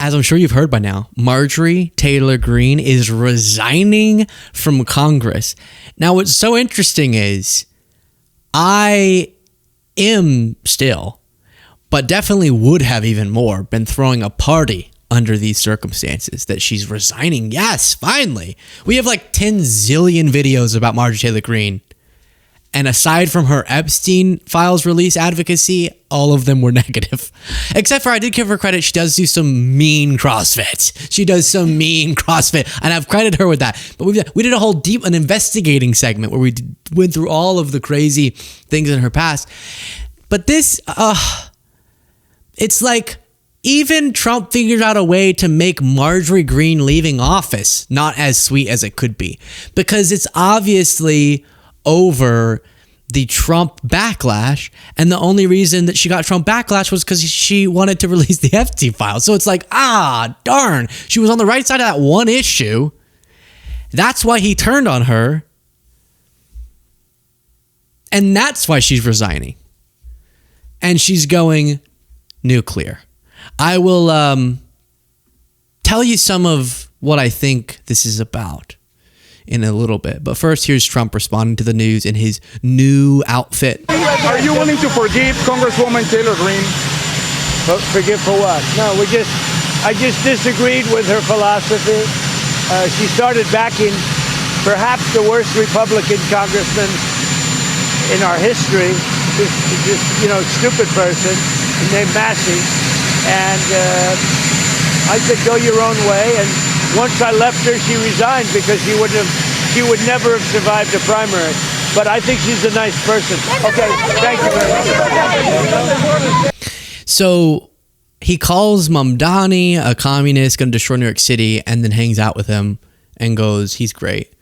as I'm sure you've heard by now, Marjorie Taylor Greene is resigning from Congress. Now, what's so interesting is I am still, but definitely would have even more, been throwing a party under these circumstances that she's resigning. Yes, finally. We have like 10 zillion videos about Marjorie Taylor Greene. And aside from her Epstein files release advocacy, all of them were negative. Except for, I did give her credit, she does do some mean CrossFit. She does some mean CrossFit, and I've credited her with that. But we did a whole an investigating segment where we went through all of the crazy things in her past. But this, it's like, even Trump figured out a way to make Marjorie Greene leaving office not as sweet as it could be. Because it's obviously over the Trump backlash, and the only reason that she got Trump backlash was because she wanted to release the Epstein files. So it's like, darn, she was on the right side of that one issue. That's why he turned on her, and that's why she's resigning, and she's going nuclear. I will tell you some of what I think this is about in a little bit. But first, here's Trump responding to the news in his new outfit. Are you willing to forgive Congresswoman Taylor Greene? Forgive for what? No, I just disagreed with her philosophy. She started backing perhaps the worst Republican congressman in our history, just stupid person named Massey. And I said, go your own way. And once I left her, she resigned because she would never have survived a primary. But I think she's a nice person. Okay, thank you very much. So he calls Mamdani a communist, going to destroy New York City, and then hangs out with him and goes, he's great.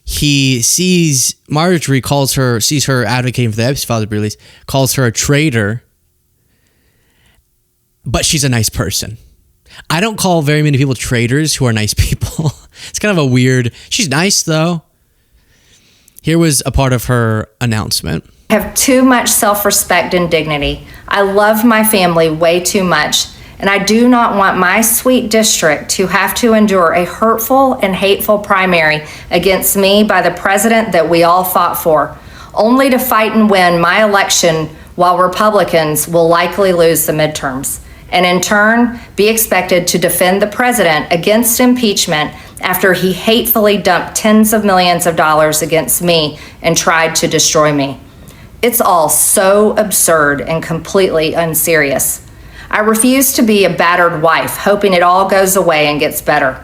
He sees sees her advocating for the Epstein files to be released, calls her a traitor, but she's a nice person. I don't call very many people traitors who are nice people. It's kind of a weird... She's nice, though. Here was a part of her announcement. I have too much self-respect and dignity. I love my family way too much, and I do not want my sweet district to have to endure a hurtful and hateful primary against me by the president that we all fought for, only to fight and win my election while Republicans will likely lose the midterms, and in turn be expected to defend the president against impeachment after he hatefully dumped tens of millions of dollars against me and tried to destroy me. It's all so absurd and completely unserious. I refuse to be a battered wife, hoping it all goes away and gets better.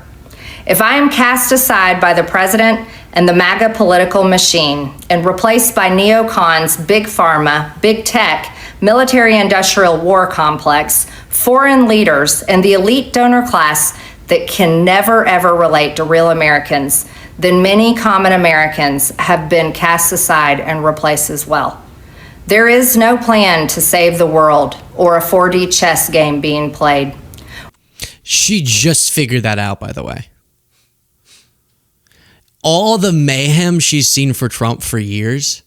If I am cast aside by the president and the MAGA political machine and replaced by neocons, big pharma, big tech, military-industrial war complex, foreign leaders, and the elite donor class that can never ever relate to real Americans, then many common Americans have been cast aside and replaced as well. There is no plan to save the world or a 4D chess game being played. She just figured that out, by the way. All the mayhem she's seen for Trump for years,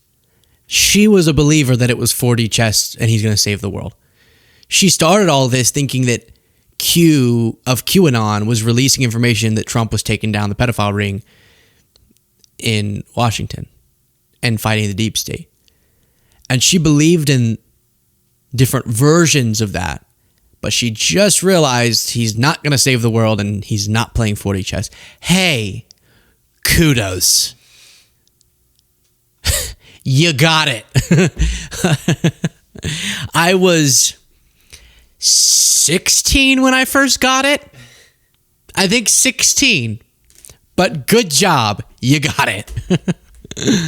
she was a believer that it was 4D chess and he's going to save the world. She started all this thinking that QAnon was releasing information that Trump was taking down the pedophile ring in Washington and fighting the deep state. And she believed in different versions of that, but she just realized he's not going to save the world and he's not playing 4D chess. Hey, kudos. You got it. I was 16 when I first got it. I think 16. But good job. You got it.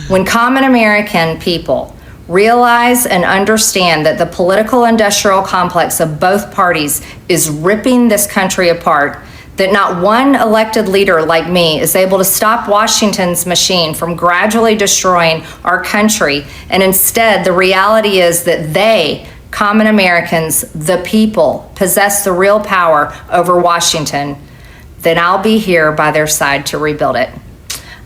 When common American people realize and understand that the political industrial complex of both parties is ripping this country apart, that not one elected leader like me is able to stop Washington's machine from gradually destroying our country, and instead the reality is that they, common Americans, the people, possess the real power over Washington, then I'll be here by their side to rebuild it.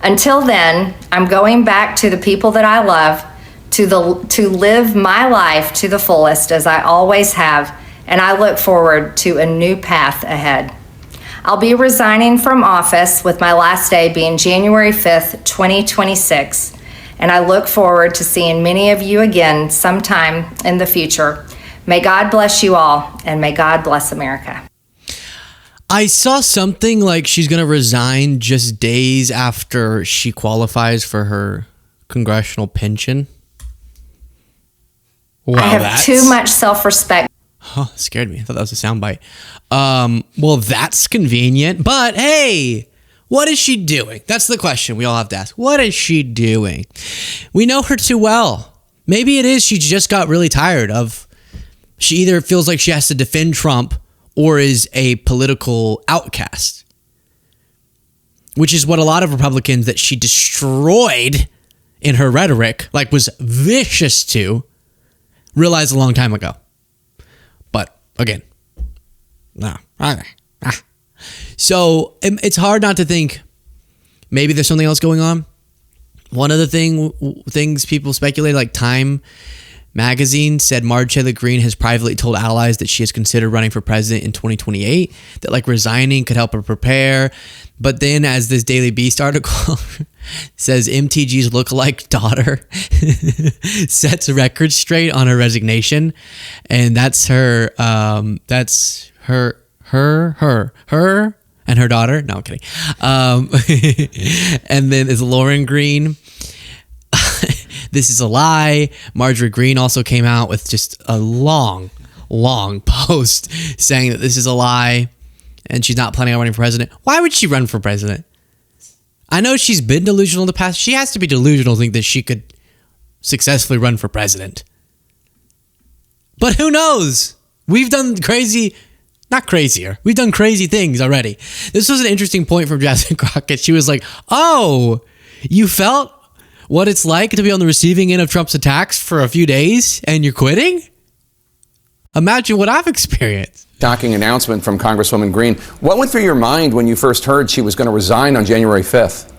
Until then, I'm going back to the people that I love, to live my life to the fullest as I always have, and I look forward to a new path ahead. I'll be resigning from office with my last day being January 5th, 2026, and I look forward to seeing many of you again sometime in the future. May God bless you all, and may God bless America. I saw something like she's going to resign just days after she qualifies for her congressional pension. Wow, I have too much self-respect. Oh, that scared me. I thought that was a soundbite. Well, that's convenient. But hey, what is she doing? That's the question we all have to ask. What is she doing? We know her too well. Maybe it is she just got really tired of... She either feels like she has to defend Trump or is a political outcast, which is what a lot of Republicans that she destroyed in her rhetoric, like was vicious to, realized a long time ago. But again, so it's hard not to think maybe there's something else going on. One of the things people speculate, like Time Magazine said Marjorie Greene has privately told allies that she has considered running for president in 2028, that like resigning could help her prepare. But then, as this Daily Beast article says, MTG's lookalike daughter sets records straight on her resignation, and that's her and her daughter. No, I'm kidding. And then is Lauren Greene. This is a lie. Marjorie Greene also came out with just a long post saying that this is a lie and she's not planning on running for president. Why would she run for president? I know she's been delusional in the past. She has to be delusional to think that she could successfully run for president. But who knows? We've done not crazier. We've done crazy things already. This was an interesting point from Jasmine Crockett. She was like, oh, you felt what it's like to be on the receiving end of Trump's attacks for a few days and you're quitting? Imagine what I've experienced. Shocking announcement from Congresswoman Greene. What went through your mind when you first heard she was going to resign on January 5th?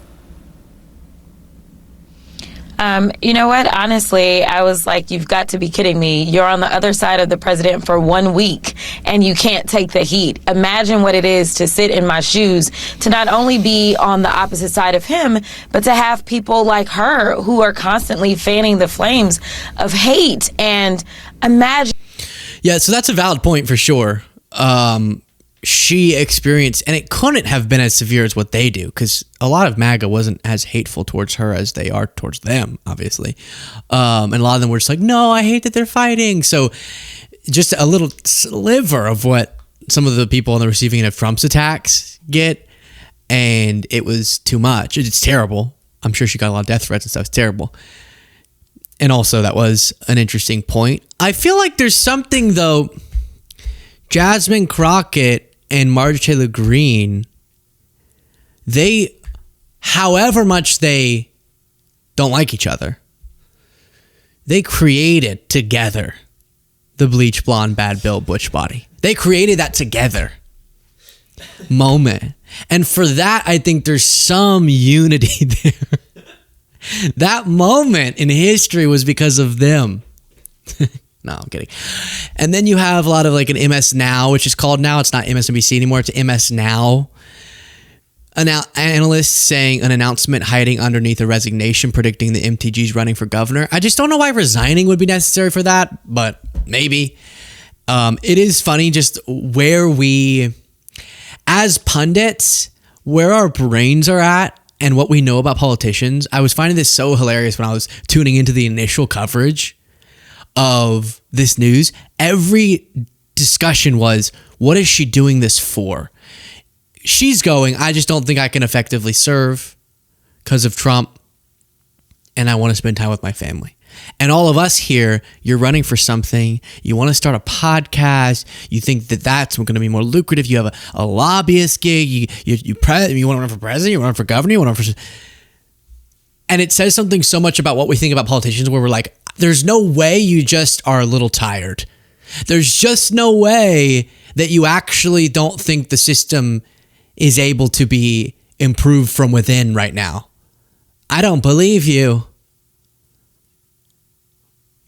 You know what? Honestly, I was like, you've got to be kidding me. You're on the other side of the president for 1 week and you can't take the heat. Imagine what it is to sit in my shoes, to not only be on the opposite side of him, but to have people like her who are constantly fanning the flames of hate. And imagine. Yeah, so that's a valid point for sure. She experienced, and it couldn't have been as severe as what they do, because a lot of MAGA wasn't as hateful towards her as they are towards them, obviously. And a lot of them were just like, no, I hate that they're fighting. So just a little sliver of what some of the people on the receiving end of Trump's attacks get, and it was too much. It's terrible. I'm sure she got a lot of death threats and stuff. It's terrible. And also, that was an interesting point. I feel like there's something, though, Jasmine Crockett and Marjorie Greene, they, however much they don't like each other, they created together the bleach blonde bad Bill Butch body. They created that together moment. And for that, I think there's some unity there. That moment in history was because of them. No, I'm kidding. And then you have a lot of like an MS Now, which is called now. It's not MSNBC anymore. It's MS Now. Analysts saying an announcement hiding underneath a resignation, predicting the MTG's running for governor. I just don't know why resigning would be necessary for that, but maybe. It is funny just where we, as pundits, where our brains are at and what we know about politicians. I was finding this so hilarious when I was tuning into the initial coverage of this news. Every discussion was, what is she doing this for? She's going, I just don't think I can effectively serve because of Trump, and I want to spend time with my family. And all of us here, you're running for something, you want to start a podcast, you think that that's going to be more lucrative, you have a lobbyist gig, you want to run for president, you want to run for governor, you want to run for... And it says something so much about what we think about politicians where we're like, there's no way you just are a little tired. There's just no way that you actually don't think the system is able to be improved from within right now. I don't believe you.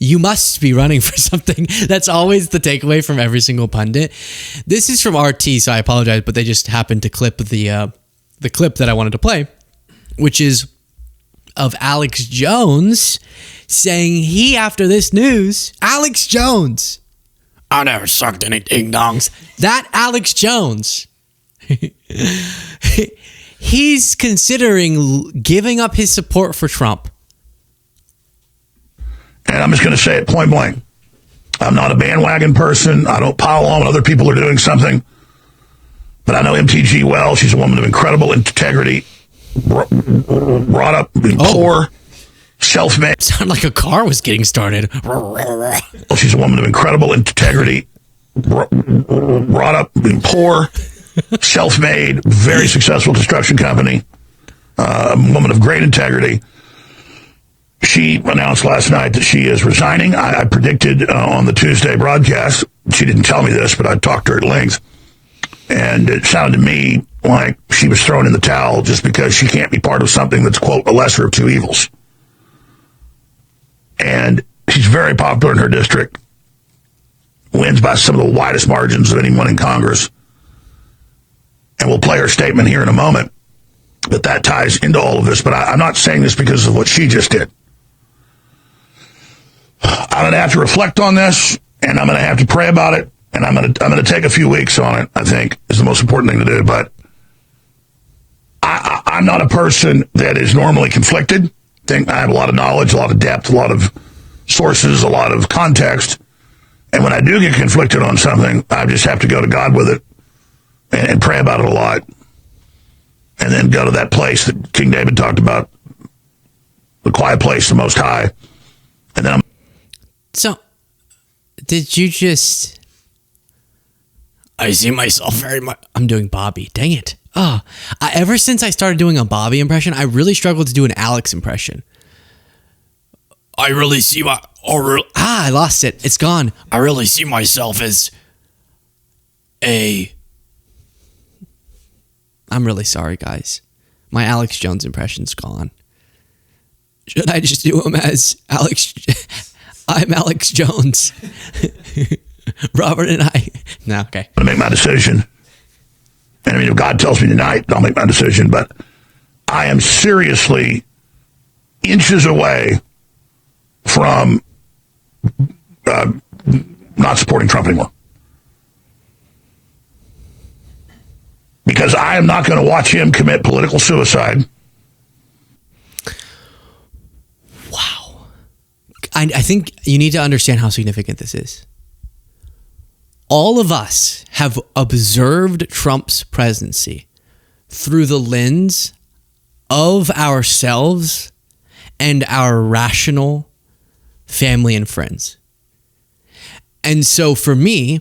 You must be running for something. That's always the takeaway from every single pundit. This is from RT, so I apologize, but they just happened to clip the clip that I wanted to play, which is of Alex Jones saying after this news, Alex Jones, I never sucked any ding-dongs. That Alex Jones, he's considering giving up his support for Trump. And I'm just going to say it point blank. I'm not a bandwagon person. I don't pile on when other people are doing something. But I know MTG well. She's a woman of incredible integrity, brought up poor, self-made. Sounded like a car was getting started. She's a woman of incredible integrity, brought up in poor, self-made, very successful construction company, a woman of great integrity. She announced last night that she is resigning. I predicted on the Tuesday broadcast, she didn't tell me this, but I talked to her at length, and it sounded to me like she was thrown in the towel just because she can't be part of something that's, quote, a lesser of two evils. And she's very popular in her district, wins by some of the widest margins of anyone in Congress, and we'll play her statement here in a moment, but that ties into all of this. But I'm not saying this because of what she just did. I'm going to have to reflect on this, and I'm going to have to pray about it, and I'm going to take a few weeks on it, I think, is the most important thing to do. But I'm not a person that is normally conflicted. I think I have a lot of knowledge, a lot of depth, a lot of sources, a lot of context. And when I do get conflicted on something, I just have to go to God with it and pray about it a lot. And then go to that place that King David talked about, the quiet place, the Most High. And then So, did you just... I see myself very much... I'm doing Bobby. Dang it. Ever since I started doing a Bobby impression, I really struggled to do an Alex impression. I really see my... I lost it. It's gone. I really see myself as a... I'm really sorry, guys. My Alex Jones impression's gone. Should I just do him as Alex... I'm Alex Jones. Robert and I. No, okay. I'm going to make my decision. And I mean, if God tells me tonight, I'll make my decision. But I am seriously inches away from not supporting Trump anymore. Because I am not going to watch him commit political suicide. Wow. I think you need to understand how significant this is. All of us have observed Trump's presidency through the lens of ourselves and our rational family and friends. And so for me,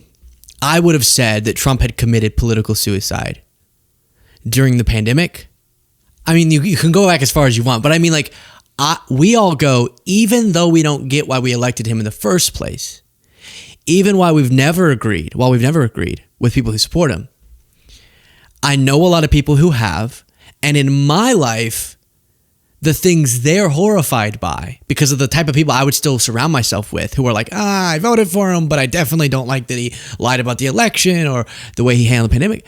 I would have said that Trump had committed political suicide during the pandemic. I mean, you can go back as far as you want, but I mean, like, we all go, even though we don't get why we elected him in the first place, even while we've never agreed with people who support him. I know a lot of people who have, and in my life, the things they're horrified by, because of the type of people I would still surround myself with, who are like, I voted for him, but I definitely don't like that he lied about the election or the way he handled the pandemic.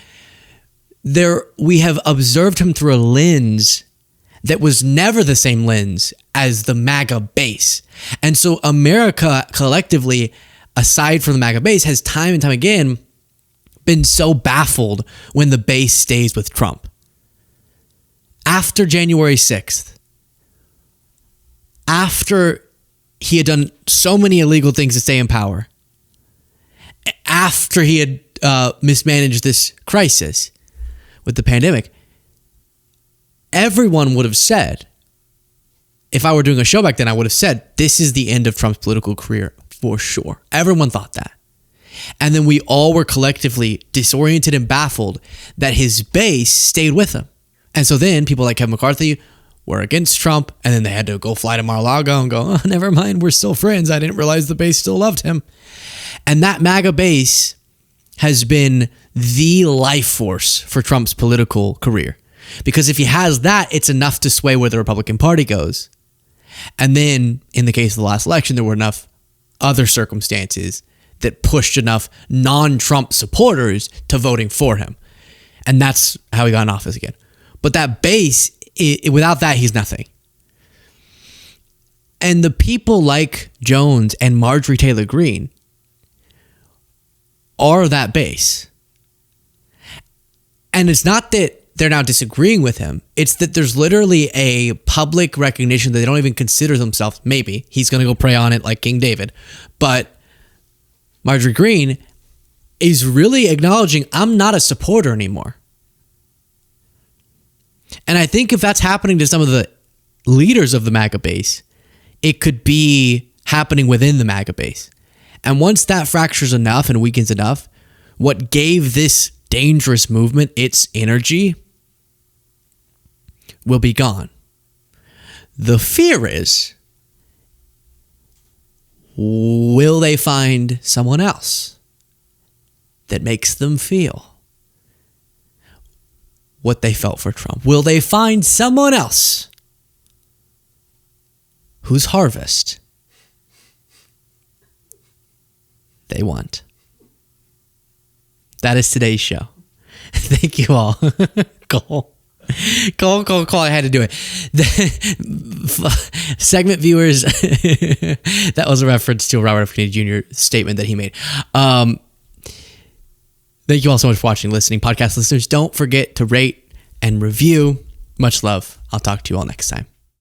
We have observed him through a lens that was never the same lens as the MAGA base. And so America collectively, aside from the MAGA base, has time and time again been so baffled when the base stays with Trump. After January 6th, after he had done so many illegal things to stay in power, after he had mismanaged this crisis with the pandemic, everyone would have said, if I were doing a show back then, I would have said, this is the end of Trump's political career for sure. Everyone thought that. And then we all were collectively disoriented and baffled that his base stayed with him. And so then people like Kevin McCarthy were against Trump, and then they had to go fly to Mar-a-Lago and go, oh, never mind, we're still friends. I didn't realize the base still loved him. And that MAGA base has been the life force for Trump's political career. Because if he has that, it's enough to sway where the Republican Party goes. And then, in the case of the last election, there were enough other circumstances that pushed enough non-Trump supporters to voting for him. And that's how he got in office again. But that base, without that, he's nothing. And the people like Jones and Marjorie Taylor Greene are that base. And it's not that they're now disagreeing with him. It's that there's literally a public recognition that they don't even consider themselves. Maybe he's going to go pray on it like King David. But Marjorie Greene is really acknowledging, I'm not a supporter anymore. And I think if that's happening to some of the leaders of the MAGA base, it could be happening within the MAGA base. And once that fractures enough and weakens enough, what gave this dangerous movement its energy will be gone. The fear is, will they find someone else that makes them feel what they felt for Trump? Will they find someone else whose harvest they want? That is today's show. Thank you all. Cole. I had to do it. Segment viewers, that was a reference to a Robert F. Kennedy Jr. statement that he made. Thank you all so much for watching, listening. Podcast listeners, don't forget to rate and review. Much love. I'll talk to you all next time.